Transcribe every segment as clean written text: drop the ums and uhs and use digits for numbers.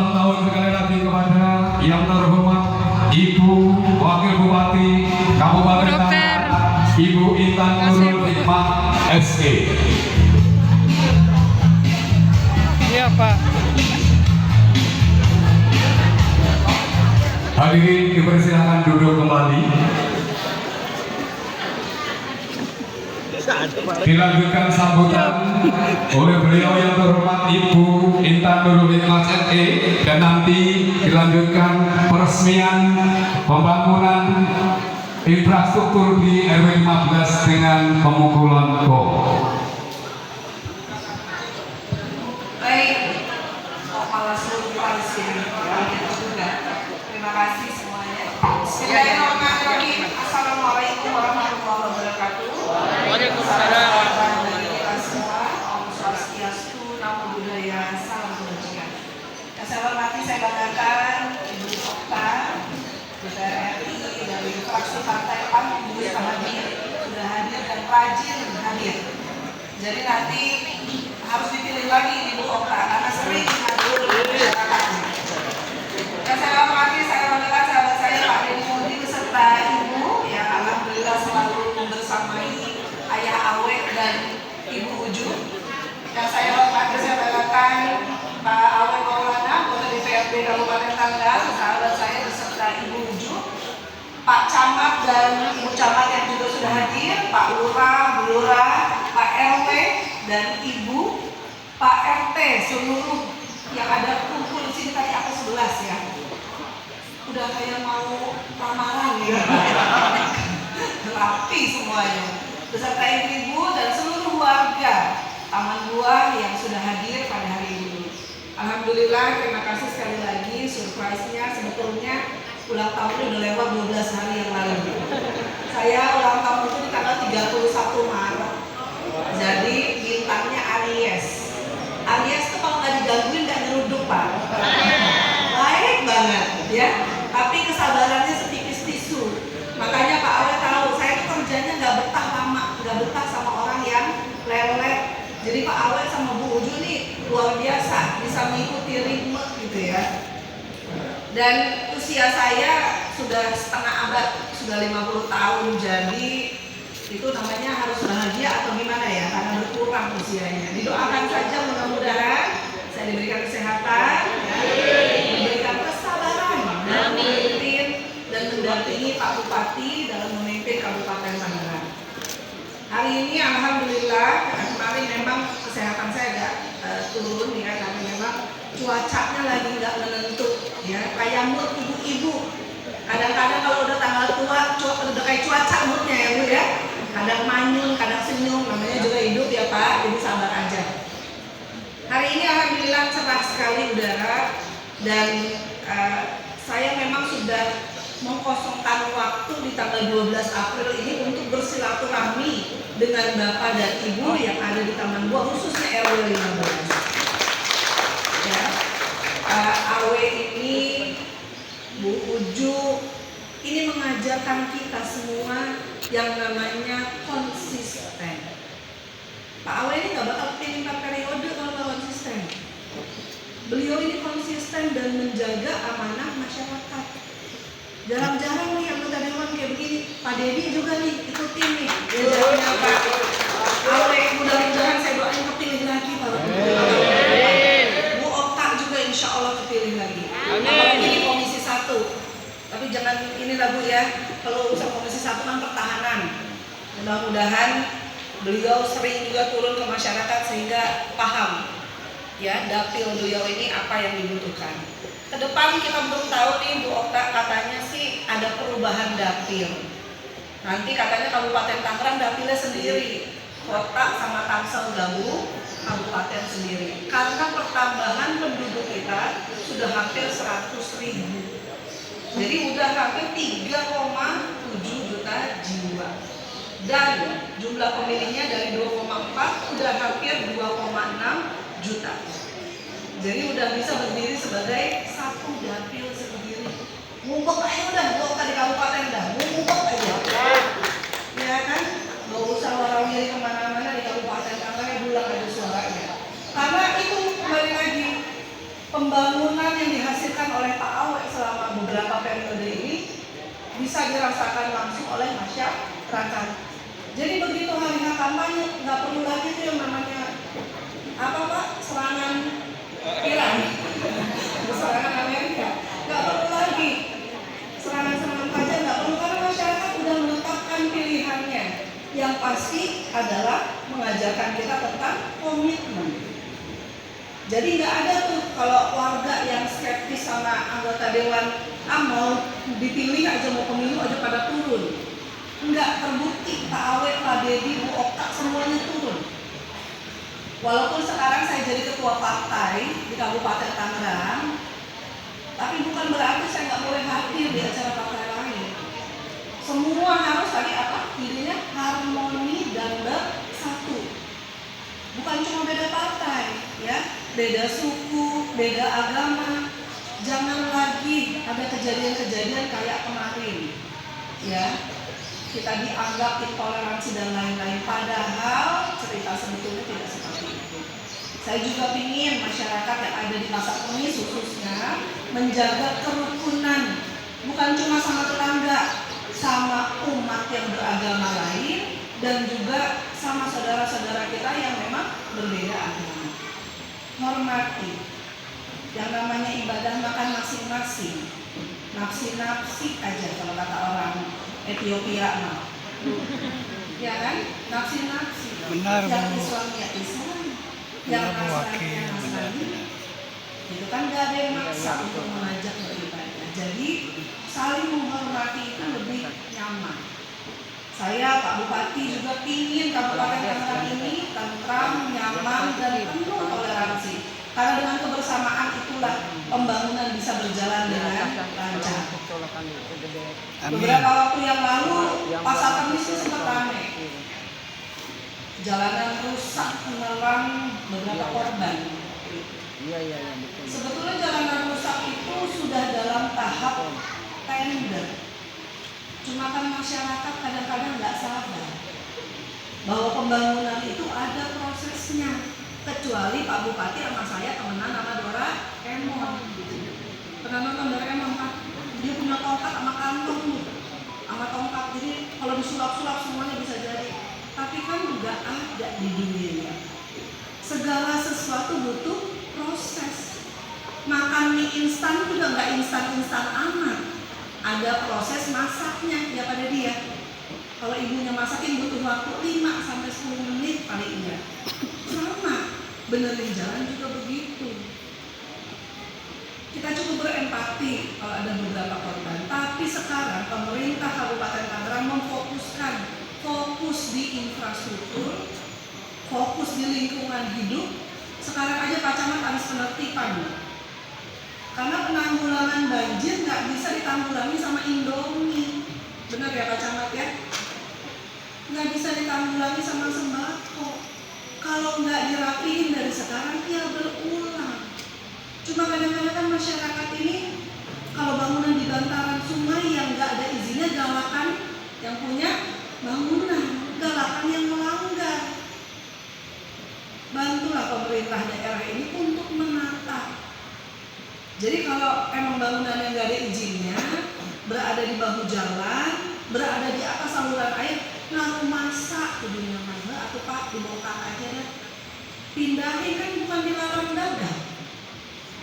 ulang tahun sekali lagi kepada yang terhormat Ibu Wakil Bupati Kabupaten Tangerang, Ibu Intan Nurul Hikmah SE. Iya Pak. Hadirin dipersilakan duduk kembali. Dilanjutkan sambutan oleh beliau yang terhormat Ibu Intan Nurul Hikmah SE, dan nanti dilanjutkan peresmian pembangunan infrastruktur di RW 15 dengan pemukulan gong. Baik, malah seluruh kita di sini. Terima kasih semuanya. Bismillahirrahmanirrahim. Assalamualaikum warahmatullahi wabarakatuh. Waalaikumsalam. Bagi kita semua, Om Swastiastu, Namo Buddhaya, salam kebajikan. Yang saya hormati, saya banggakan Ibu Okta, DPR RI dari fraksi Partai PAN, Ibu sudah hadir dan rajin hadir. Jadi nanti harus dipilih lagi Ibu Okta karena sering hadir di masyarakatnya. Yang saya hormati, saya banggakan sahabat saya Pak Deddy Mudi beserta Ibu yang alhamdulillah selalu membersamai Ayah Awek dan Ibu Uju. Yang saya hormati, saya banggakan Pak Awek Maulana, anggota DPRD Kabupaten Tangerang, sahabat saya beserta Ibu Uju, Pak Camat dan Ibu Camat yang juga sudah hadir, Pak Lurah, Bu Lurah, Pak RW dan Ibu, Pak RT, seluruh yang ada kumpul di sini. Tadi aku 11 ya. Udah kayak mau lamaran ya. Rapi semuanya. Beserta ibu-ibu dan seluruh warga Taman Buah yang sudah hadir pada hari ini. Alhamdulillah, terima kasih sekali lagi. Surprise-nya sebetulnya ulang tahunnya udah lewat 12 hari yang lalu. Saya ulang tahun itu di tanggal 31 Maret. Jadi bintangnya Aries. Aries tuh kalau nggak digangguin nggak nyeruduk Pak. Baik banget ya. Tapi kesabarannya setipis tisu. Makanya Pak Awe tahu saya tuh kerjanya nggak betah lama, nggak betah sama orang yang lelet. Jadi Pak Awe sama Bu Uju nih luar biasa, bisa mengikuti ritme gitu ya. Dan usia saya sudah setengah abad, sudah 50 tahun, jadi itu namanya harus bahagia atau gimana ya, karena berkurang usianya. Didoakan saja mudah-mudahan saya diberikan kesehatan, diberikan kesabaran dalam memimpin dan mendampingi Pak Bupati dalam memimpin Kabupaten Tangerang. Hari ini alhamdulillah, kemarin memang kesehatan saya agak turun ya, karena memang cuacanya lagi nggak menentu ya, kayak mood ibu-ibu. Kadang-kadang kalau udah tanggal tua, udah kayak cuaca moodnya ya Bu ya. Kadang manyun, kadang senyum, namanya juga hidup ya Pak, jadi sabar aja. Hari ini alhamdulillah cerah sekali udara, dan saya memang sudah mengkosongkan waktu di tanggal 12 April ini untuk bersilaturahmi dengan Bapak dan Ibu yang ada di Taman Buah, khususnya RW 15. Ya, Awe ini, Bu Uju, ini mengajarkan kita semua yang namanya konsisten. Pak Awe ini nggak bakal pilih 4 periode kalau nggak konsisten. Beliau ini konsisten dan menjaga amanah masyarakat. Jarang-jarang nih anggota dewan kayak begini. Pak Deddy juga nih ikutin nih. Diajarnya Pak Awe, mudah-mudahan saya doain kepilih lagi Pak. Bu Okta juga insya Allah kepilih lagi. Apalagi di komisi 1. Tapi jangan inilah Bu ya, kalau urusan komisi 1 kan pertahanan. Mudah-mudahan beliau sering juga turun ke masyarakat sehingga paham ya dapil beliau ini apa yang dibutuhkan. Kedepan kita belum tahu nih Bu Okta, katanya sih ada perubahan dapil. Nanti katanya Kabupaten Tangerang dapilnya sendiri, kota sama Tangsel gabung, kabupaten sendiri. Karena pertambahan penduduk kita sudah hampir 100.000. Jadi udah hampir 3,7 juta jiwa. Dan jumlah pemilihnya dari 2,4 udah hampir 2,6 juta. Jadi udah bisa berdiri sebagai satu dapil sendiri. Ngumpet aja udah, bukan di kabupaten dah, ngumpet aja. Ya kan? Gak usah warawiri kemana-mana, di kabupaten Tangerang bulan ada suaranya. Karena itu kembali lagi pembangunan yang bisa dirasakan langsung oleh masyarakat. Jadi begitu hari H kampanye, nggak perlu lagi tuh yang namanya apa Pak? Serangan Iran, serangan Amerika, nggak perlu lagi. Serangan-serangan pajak nggak perlu, karena masyarakat udah menetapkan pilihannya. Yang pasti adalah mengajarkan kita tentang komitmen. Jadi nggak ada tuh kalau warga yang skeptis sama anggota dewan, mau dipilih aja, mau pemilu aja pada turun. Nggak terbukti, Pak Awet, Pak Dedi, Bu Okta semuanya turun. Walaupun sekarang saya jadi ketua partai di Kabupaten Tangerang, tapi bukan berarti saya nggak boleh hadir di acara partai lain. Semua harus tadi apa? Dirinya harmoni dan bersatu. Bukan cuma beda partai, ya, beda suku, beda agama. Jangan lagi ada kejadian-kejadian kayak kemarin, ya. Kita dianggap intoleransi dan lain-lain, padahal cerita sebetulnya tidak seperti itu. Saya juga ingin masyarakat yang ada di masa ini khususnya menjaga kerukunan, bukan cuma sama tetangga, sama umat yang beragama lain, dan juga sama saudara-saudara kita yang memang berbeda agama. Hormati. Yang namanya ibadah makan masing-masing, nafsi-nafsi aja kalau kata orang Ethiopia mah. Ya kan? Nafsi-nafsi. Benar, Yang Bu. Islam ya Islam, yang Nasrani ya Nasrani. Itu kan gak ada yang maksa untuk mengajak beribadah. Jadi saling menghormati itu lebih nyaman. Saya Pak Bupati juga ingin Kabupaten Tangerang ini tentram, nyaman, dan penuh toleransi. Karena dengan kebersamaan itulah pembangunan bisa berjalan dengan lancar. Beberapa waktu yang lalu Pasar Kemis itu sempat ramai. Jalanan rusak, menelan beberapa korban. Sebetulnya jalanan rusak itu sudah dalam tahap tender. Cuma kan masyarakat kadang-kadang nggak sadar bahwa pembangunan itu ada prosesnya. Kecuali Pak Bupati sama saya temenan sama Dora Emon. Pernah nonton Dora Emon Pak? Dia punya tongkat sama kantong, sama tongkat. Jadi kalau disulap-sulap semuanya bisa jadi. Tapi kan juga ada di dunia. Segala sesuatu butuh proses. Makan mie instan juga nggak instan-instan amat. Ada proses masaknya, ya pada dia. Kalau ibunya masakin butuh waktu 5-10 menit paling enggak. Sama, benerin jalan juga begitu. Kita cukup berempati kalau ada beberapa korban. Tapi sekarang pemerintah Kabupaten Tangerang memfokuskan, fokus di infrastruktur, fokus di lingkungan hidup. Sekarang aja Pak Camat habis penertiban. Karena penanggulangan banjir nggak bisa ditanggulangi sama Indomie. Benar ya Pak Camat ya? Nggak bisa ditanggulangi sama sembako. Kalau nggak dirapiin dari sekarang, ya berulang. Cuma kadang-kadang kan masyarakat ini, kalau bangunan di bantaran sungai yang nggak ada izinnya, galakan yang punya bangunan, galakan yang melanggar. Bantulah pemerintah daerah ini untuk menata. Jadi kalau emang bangunan yang nggak ada izinnya, berada di bahu jalan, berada di atas saluran air, lalu masak ke dunia mana atau Pak dibongkar aja deh. Pindahin kan bukan dilarang dagang,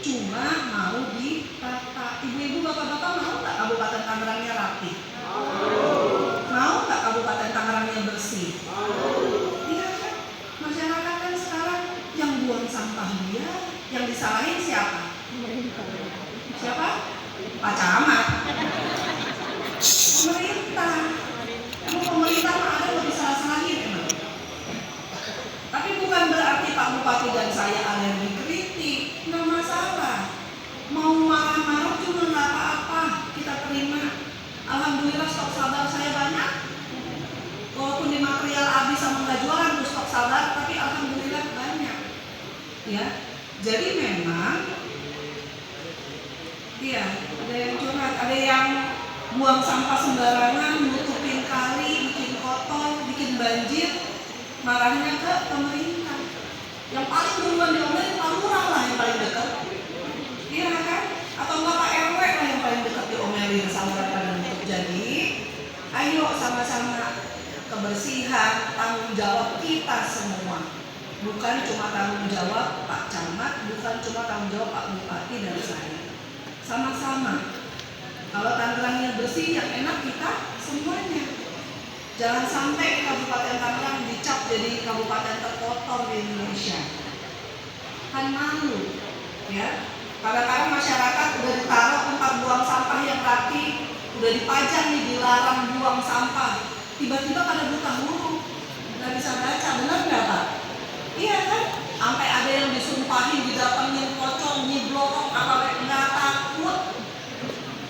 cuma mau ditata. Ibu-ibu, bapak-bapak mau nggak Kabupaten Tangerangnya rapi? Mau nggak Kabupaten Tangerangnya bersih? Iya kan? Masyarakat kan sekarang yang buang sampah dia, yang disalahin siapa? Siapa? Pak Camat. Pemerintah. Emang pemerintah mah ada mau disalah-salahin emang. Tapi bukan berarti Pak Bupati dan saya alergi kritik, nggak masalah. Mau marah-marah cuma nggak apa-apa, kita terima. Alhamdulillah stok sabar saya banyak. Walaupun di material habis sama nggak jualan tuh stok sabar, tapi alhamdulillah banyak. Ya, jadi memang, iya, ada yang curhat, ada yang buang sampah sembarangan, nutupin kali, bikin kotor, bikin banjir, marahnya ke pemerintah. Yang paling duluan diomelin Pak Lurah lah yang paling dekat. Iya kan? Atau enggak Pak RW lah yang paling dekat diomelin saluran pada nutup. Jadi Ayo sama-sama, kebersihan tanggung jawab kita semua. Bukan cuma tanggung jawab Pak Camat, bukan cuma tanggung jawab Pak Bupati dan saya. Sama-sama. Kalau Tangerangnya bersih, yang enak kita semuanya. Jangan sampai Kabupaten Tangerang dicap jadi kabupaten terkotor di Indonesia. Kan malu, ya. Kadang-kadang masyarakat udah ditaruh tempat buang sampah yang rapi, udah dipajang nih, dilarang buang sampah. Tiba-tiba pada buta huruf, nggak bisa baca, benar nggak Pak? Iya kan? Sampai ada yang disumpahin, didatengin pocong, nyiblorong, apa nggak takut?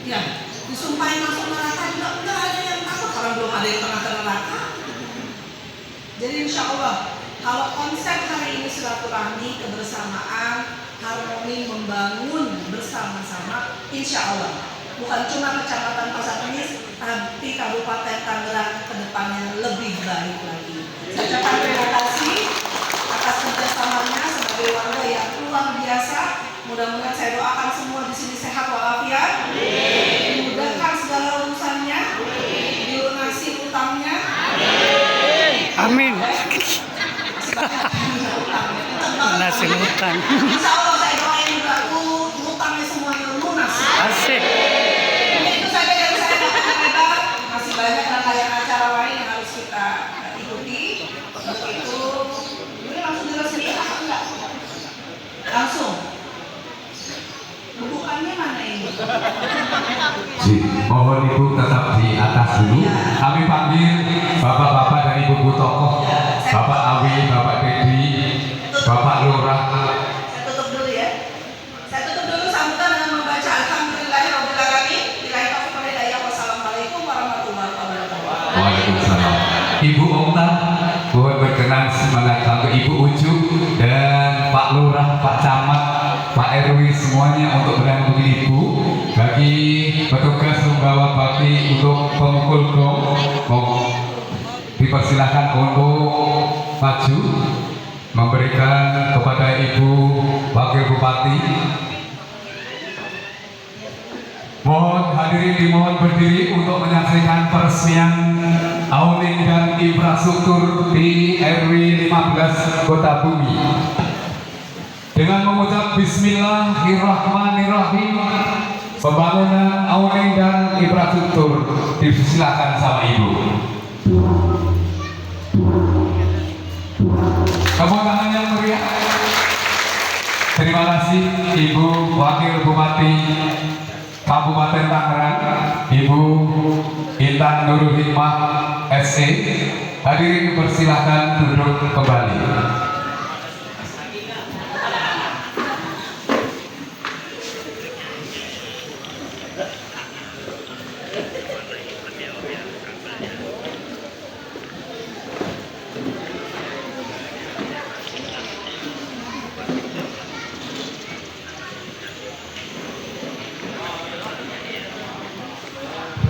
Ya, disumpahin masuk neraka juga nggak ada yang takut, orang belum ada yang pernah ke neraka. Jadi insya Allah, kalau konsep hari ini silaturahmi, kebersamaan, harmoni, membangun bersama-sama, insya Allah bukan cuma Kecamatan Pasar Kemis, tapi Kabupaten Tangerang ke depannya lebih baik lagi. Saya ucapkan terima kasih atas kerjasamanya sebagai warga yang luar biasa. Mudah-mudahan saya doakan semua di sini sehat walafiat, dimudahkan segala urusannya, dilunasi utangnya. Amin. Nasi utang. Insya Allah saya doain juga utangnya semuanya lunas. Asik. Itu saja dari saya, Bapak Lebar. Masih banyak rangkaian acara lain yang harus kita ikuti. Untuk itu, ini langsung diresmikan apa enggak? Langsung. Bukannya mana ini? Mohon Ibu tetap di atas dulu. Kami panggil Bapak-bapak dan Ibu-ibu tokoh, Bapak Awi, Bapak Deddy, Bapak Lurah. Saya tutup dulu ya. Saya tutup dulu sambutan dengan membaca Alhamdulillahirobbilalamin. Billahi taufiq wal hidayah. Wassalamualaikum warahmatullahi wabarakatuh. Waalaikumsalam. Ibu Okta, mohon berkenan mendatang ke Ibu Ucu dan Pak Lurah, Pak Camat, Pak RW semuanya untuk mendampingi Ibu. Bagi petugas pembawa bakti untuk pemukul gong, dipersilakan untuk maju memberikan kepada Ibu Wakil Bupati. Mohon hadirin dimohon berdiri untuk menyaksikan peresmian awning dan infrastruktur di RW 15 Kota Bumi. Dengan mengucap Bismillahirrahmanirrahim, pembangunan awning dan infrastruktur dipersilakan sama Ibu. Tepuk tangan yang meriah. Terima kasih Ibu Wakil Bupati Kabupaten Tangerang, Ibu Intan Nurul Hikmah SE. Hadirin persilakan duduk kembali.